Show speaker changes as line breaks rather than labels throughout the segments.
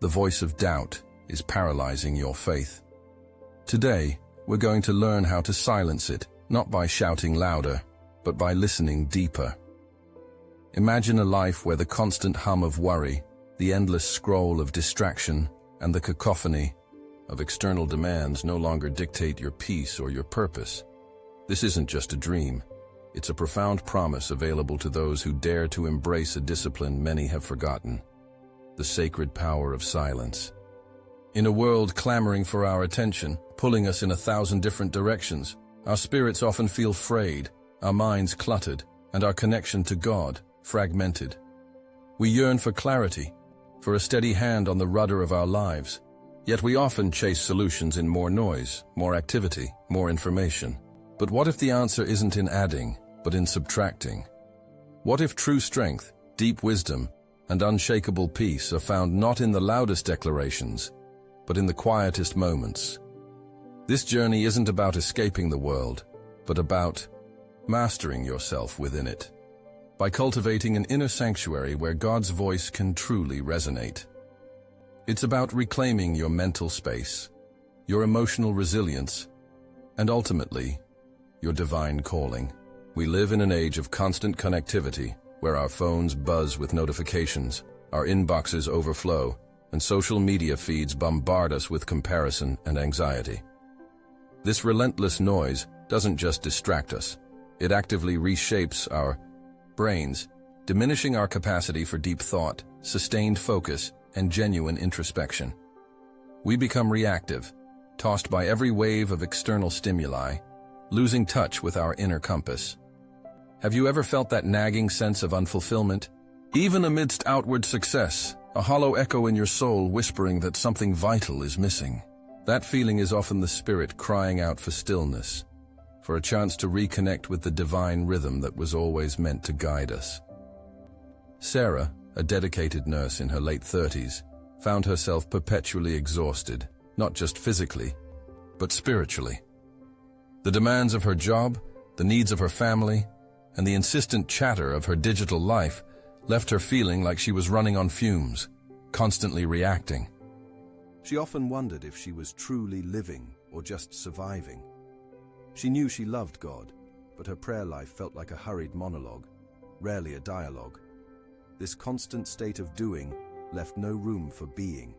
the voice of doubt is paralyzing your faith. Today, we're going to learn how to silence it, not by shouting louder, but by listening deeper. Imagine a life where the constant hum of worry, the endless scroll of distraction, and the cacophony of external demands no longer dictate your peace or your purpose. This isn't just a dream. It's a profound promise available to those who dare to embrace a discipline many have forgotten: the sacred power of silence. In a world clamoring for our attention, pulling us in 1,000 different directions, our spirits often feel frayed, our minds cluttered, and our connection to God fragmented. We yearn for clarity, for a steady hand on the rudder of our lives. Yet we often chase solutions in more noise, more activity, more information. But what if the answer isn't in adding, but in subtracting? What if true strength, deep wisdom, and unshakable peace are found not in the loudest declarations, but in the quietest moments? This journey isn't about escaping the world, but about mastering yourself within it, by cultivating an inner sanctuary where God's voice can truly resonate. It's about reclaiming your mental space, your emotional resilience, and ultimately, your divine calling. We live in an age of constant connectivity, where our phones buzz with notifications, our inboxes overflow, and social media feeds bombard us with comparison and anxiety. This relentless noise doesn't just distract us, it actively reshapes our brains, diminishing our capacity for deep thought, sustained focus, and genuine introspection. We become reactive, tossed by every wave of external stimuli, losing touch with our inner compass. Have you ever felt that nagging sense of unfulfillment? Even amidst outward success, a hollow echo in your soul whispering that something vital is missing. That feeling is often the spirit crying out for stillness, for a chance to reconnect with the divine rhythm that was always meant to guide us. Sarah, a dedicated nurse in her late 30s, found herself perpetually exhausted, not just physically, but spiritually. The demands of her job, the needs of her family, and the insistent chatter of her digital life left her feeling like she was running on fumes, constantly reacting. She often wondered if she was truly living or just surviving. She knew she loved God, but her prayer life felt like a hurried monologue, rarely a dialogue. This constant state of doing left no room for being,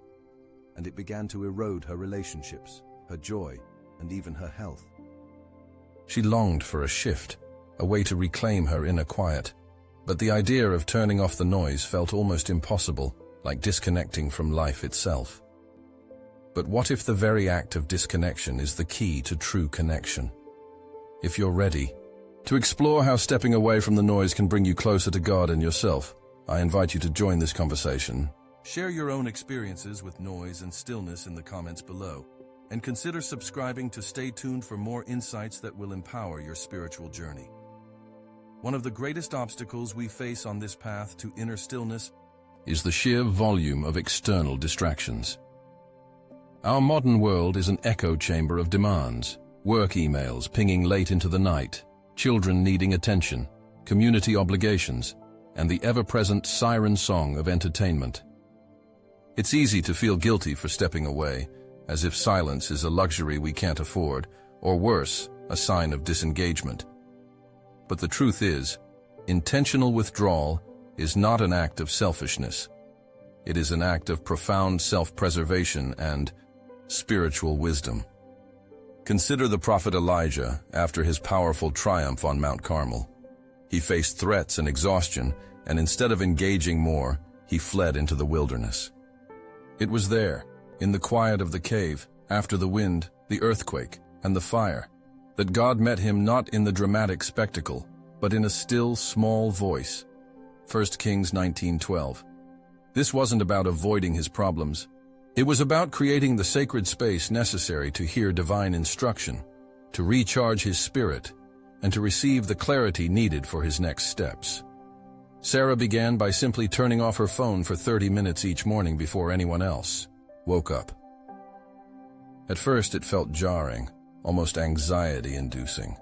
and it began to erode her relationships, her joy, and even her health. She longed for a shift, a way to reclaim her inner quiet, but the idea of turning off the noise felt almost impossible, like disconnecting from life itself. But what if the very act of disconnection is the key to true connection? If you're ready to explore how stepping away from the noise can bring you closer to God and yourself, I invite you to join this conversation. Share your own experiences with noise and stillness in the comments below, and consider subscribing to stay tuned for more insights that will empower your spiritual journey. One of the greatest obstacles we face on this path to inner stillness is the sheer volume of external distractions. Our modern world is an echo chamber of demands: work emails pinging late into the night, children needing attention, community obligations, and the ever-present siren song of entertainment. It's easy to feel guilty for stepping away, as if silence is a luxury we can't afford, or worse, a sign of disengagement. But the truth is, intentional withdrawal is not an act of selfishness. It is an act of profound self-preservation and spiritual wisdom. Consider the prophet Elijah after his powerful triumph on Mount Carmel. He faced threats and exhaustion, and instead of engaging more, he fled into the wilderness. It was there, in the quiet of the cave, after the wind, the earthquake, and the fire, that God met him not in the dramatic spectacle, but in a still, small voice. 1 Kings 19:12. This wasn't about avoiding his problems. It was about creating the sacred space necessary to hear divine instruction, to recharge his spirit, and to receive the clarity needed for his next steps. Sarah began by simply turning off her phone for 30 minutes each morning before anyone else woke up. At first it felt jarring, almost anxiety-inducing.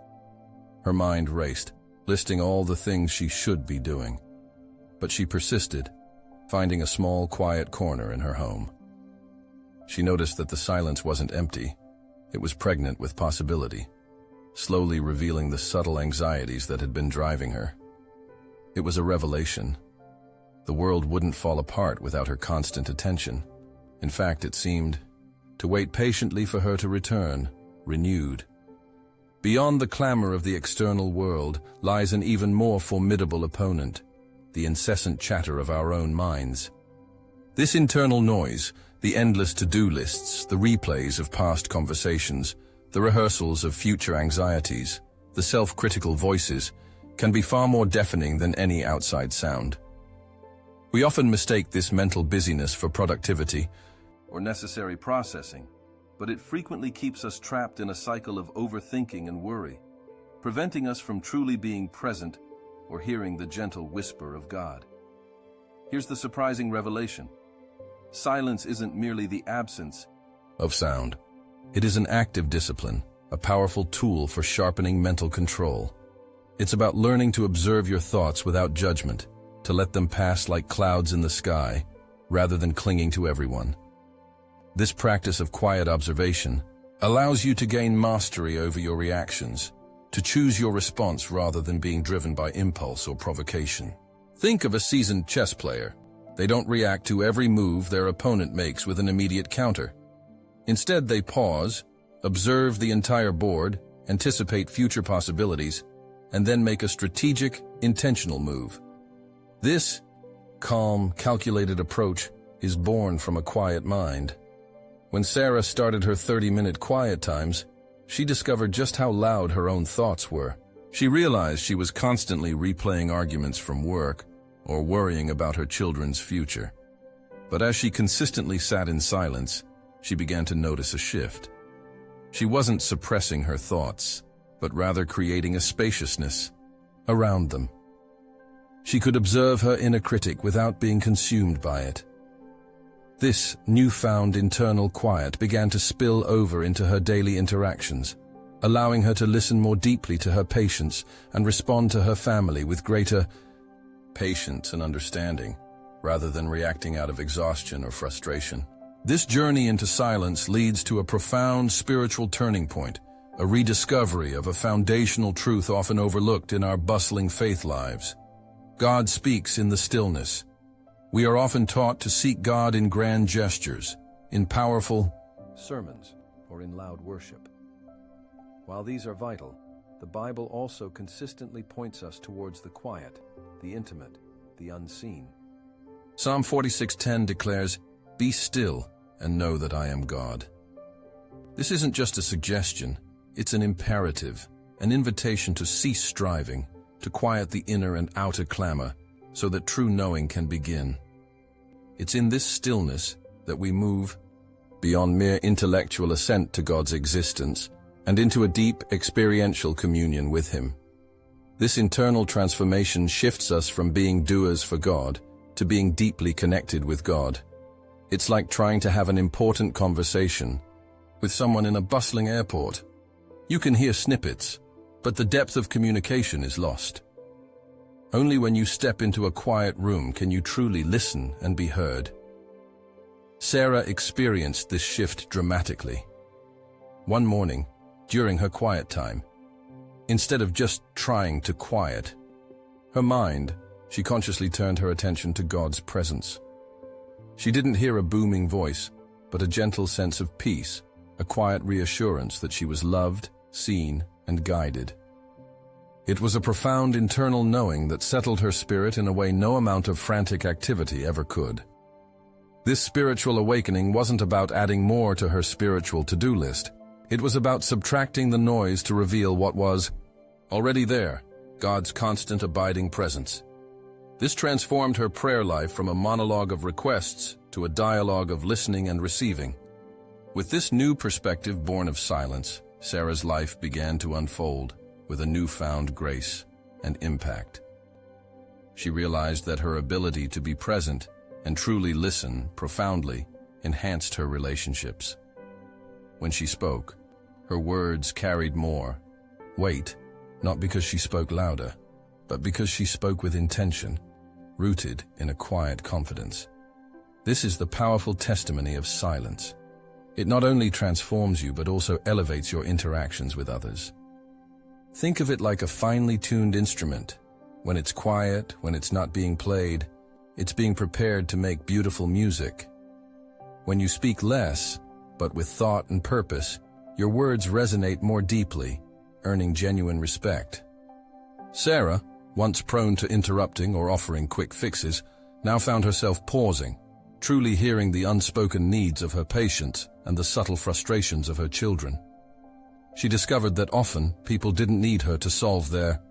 Her mind raced, listing all the things she should be doing. But she persisted, finding a small, quiet corner in her home. she noticed that the silence wasn't empty. It was pregnant with possibility, slowly revealing the subtle anxieties that had been driving her. It was a revelation. The world wouldn't fall apart without her constant attention. In fact, it seemed to wait patiently for her to return, renewed. Beyond the clamor of the external world lies an even more formidable opponent, the incessant chatter of our own minds. This internal noise, the endless to-do lists, the replays of past conversations, the rehearsals of future anxieties, the self-critical voices, can be far more deafening than any outside sound. We often mistake this mental busyness for productivity or necessary processing, but it frequently keeps us trapped in a cycle of overthinking and worry, preventing us from truly being present or hearing the gentle whisper of God. Here's the surprising revelation. Silence isn't merely the absence of sound. It is an active discipline, a powerful tool for sharpening mental control. It's about learning to observe your thoughts without judgment, to let them pass like clouds in the sky, rather than clinging to everyone. This practice of quiet observation allows you to gain mastery over your reactions, to choose your response rather than being driven by impulse or provocation. Think of a seasoned chess player. They don't react to every move their opponent makes with an immediate counter. Instead, they pause, observe the entire board, anticipate future possibilities, and then make a strategic, intentional move. This calm, calculated approach is born from a quiet mind. When Sarah started her 30-minute quiet times, she discovered just how loud her own thoughts were. She realized she was constantly replaying arguments from work or worrying about her children's future. But as she consistently sat in silence, she began to notice a shift. She wasn't suppressing her thoughts, but rather creating a spaciousness around them. She could observe her inner critic without being consumed by it. This newfound internal quiet began to spill over into her daily interactions, allowing her to listen more deeply to her patients and respond to her family with greater patience and understanding, rather than reacting out of exhaustion or frustration. This journey into silence leads to a profound spiritual turning point, a rediscovery of a foundational truth often overlooked in our bustling faith lives. God speaks in the stillness. We are often taught to seek God in grand gestures, in powerful sermons, or in loud worship. While these are vital, the Bible also consistently points us towards the quiet, the intimate, the unseen. Psalm 46:10 declares, "Be still and know that I am God." This isn't just a suggestion, it's an imperative, an invitation to cease striving, to quiet the inner and outer clamor, so that true knowing can begin. It's in this stillness that we move beyond mere intellectual assent to God's existence and into a deep experiential communion with Him. This internal transformation shifts us from being doers for God to being deeply connected with God. It's like trying to have an important conversation with someone in a bustling airport. You can hear snippets, but the depth of communication is lost. Only when you step into a quiet room can you truly listen and be heard. Sarah experienced this shift dramatically. One morning, during her quiet time, instead of just trying to quiet her mind, she consciously turned her attention to God's presence. She didn't hear a booming voice, but a gentle sense of peace, a quiet reassurance that she was loved, seen, and guided. It was a profound internal knowing that settled her spirit in a way no amount of frantic activity ever could. This spiritual awakening wasn't about adding more to her spiritual to-do list. It was about subtracting the noise to reveal what was already there, God's constant abiding presence. This transformed her prayer life from a monologue of requests to a dialogue of listening and receiving. With this new perspective born of silence, Sarah's life began to unfold with a newfound grace and impact. She realized that her ability to be present and truly listen profoundly enhanced her relationships. When she spoke, her words carried more weight, not because she spoke louder, but because she spoke with intention, rooted in a quiet confidence. This is the powerful testimony of silence. It not only transforms you but also elevates your interactions with others. Think of it like a finely tuned instrument. When it's quiet, when it's not being played, it's being prepared to make beautiful music. When you speak less, but with thought and purpose, your words resonate more deeply, earning genuine respect. Sarah, once prone to interrupting or offering quick fixes, now found herself pausing, truly hearing the unspoken needs of her patients and the subtle frustrations of her children. She discovered that often people didn't need her to solve their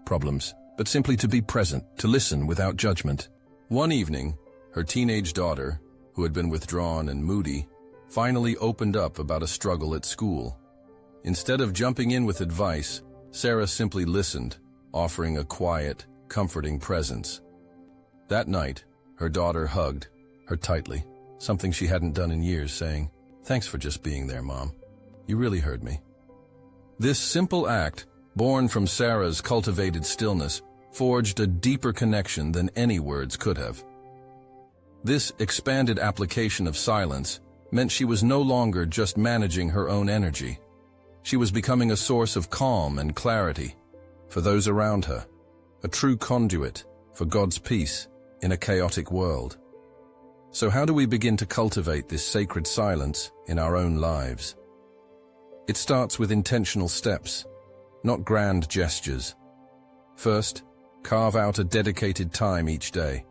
problems, but simply to be present, to listen without judgment. One evening, her teenage daughter, who had been withdrawn and moody, finally opened up about a struggle at school. Instead of jumping in with advice, Sarah simply listened, offering a quiet, comforting presence. That night, her daughter hugged her tightly, something she hadn't done in years, saying, "Thanks for just being there, Mom. You really heard me." This simple act, born from Sarah's cultivated stillness, forged a deeper connection than any words could have. This expanded application of silence meant she was no longer just managing her own energy. She was becoming a source of calm and clarity for those around her, a true conduit for God's peace in a chaotic world. So how do we begin to cultivate this sacred silence in our own lives? It starts with intentional steps, not grand gestures. First, carve out a dedicated time each day,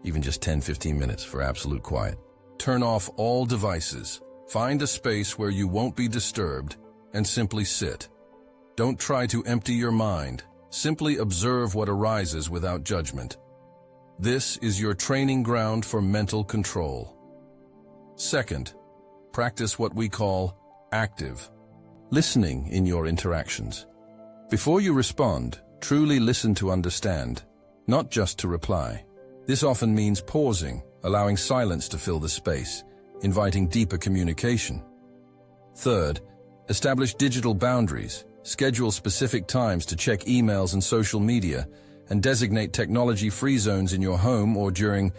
even just 10-15 minutes for absolute quiet. Turn off all devices, find a space where you won't be disturbed, and simply sit. Don't try to empty your mind, simply observe what arises without judgment. This is your training ground for mental control. Second, practice what we call active listening in your interactions. Before you respond, truly listen to understand, not just to reply. This often means pausing, allowing silence to fill the space, inviting deeper communication. Third, establish digital boundaries, schedule specific times to check emails and social media, and designate technology-free zones in your home or during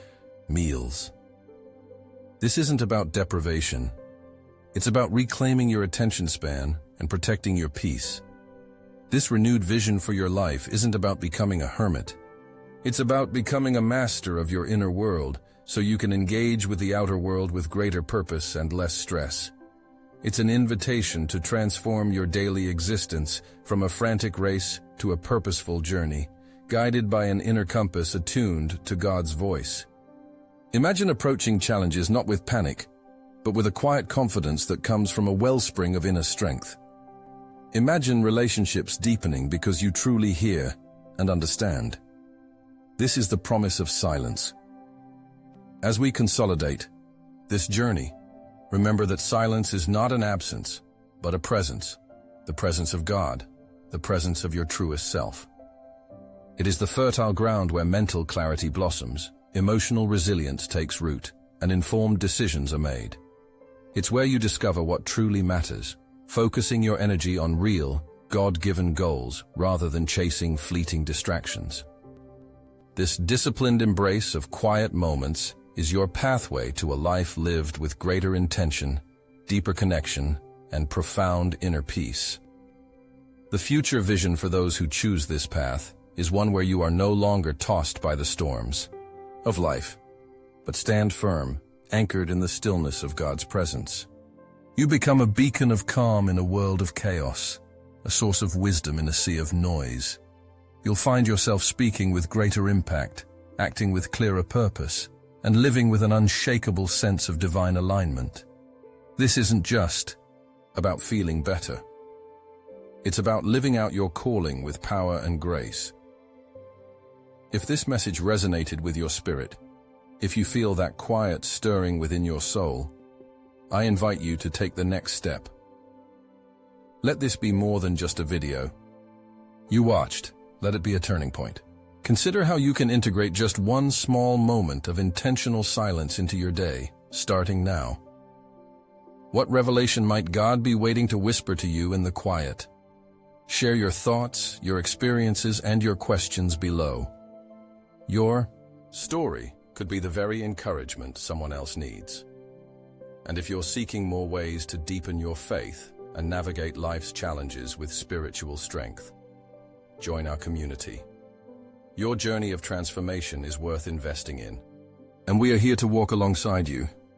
meals. This isn't about deprivation. It's about reclaiming your attention span and protecting your peace. This renewed vision for your life isn't about becoming a hermit. It's about becoming a master of your inner world so you can engage with the outer world with greater purpose and less stress. It's an invitation to transform your daily existence from a frantic race to a purposeful journey, guided by an inner compass attuned to God's voice. Imagine approaching challenges not with panic, but with a quiet confidence that comes from a wellspring of inner strength. Imagine relationships deepening because you truly hear and understand. This is the promise of silence. As we consolidate this journey, remember that silence is not an absence, but a presence, the presence of God, the presence of your truest self. It is the fertile ground where mental clarity blossoms, emotional resilience takes root, and informed decisions are made. It's where you discover what truly matters, focusing your energy on real, God-given goals rather than chasing fleeting distractions. This disciplined embrace of quiet moments is your pathway to a life lived with greater intention, deeper connection, and profound inner peace. The future vision for those who choose this path is one where you are no longer tossed by the storms of life, but stand firm, anchored in the stillness of God's presence. You become a beacon of calm in a world of chaos, a source of wisdom in a sea of noise. You'll find yourself speaking with greater impact, acting with clearer purpose, and living with an unshakable sense of divine alignment. This isn't just about feeling better. It's about living out your calling with power and grace. If this message resonated with your spirit, if you feel that quiet stirring within your soul, I invite you to take the next step. Let this be more than just a video. You watched, let it be a turning point. Consider how you can integrate just one small moment of intentional silence into your day, starting now. What revelation might God be waiting to whisper to you in the quiet? Share your thoughts, your experiences, and your questions below. Your story could be the very encouragement someone else needs. And if you're seeking more ways to deepen your faith and navigate life's challenges with spiritual strength, join our community. Your journey of transformation is worth investing in. And we are here to walk alongside you,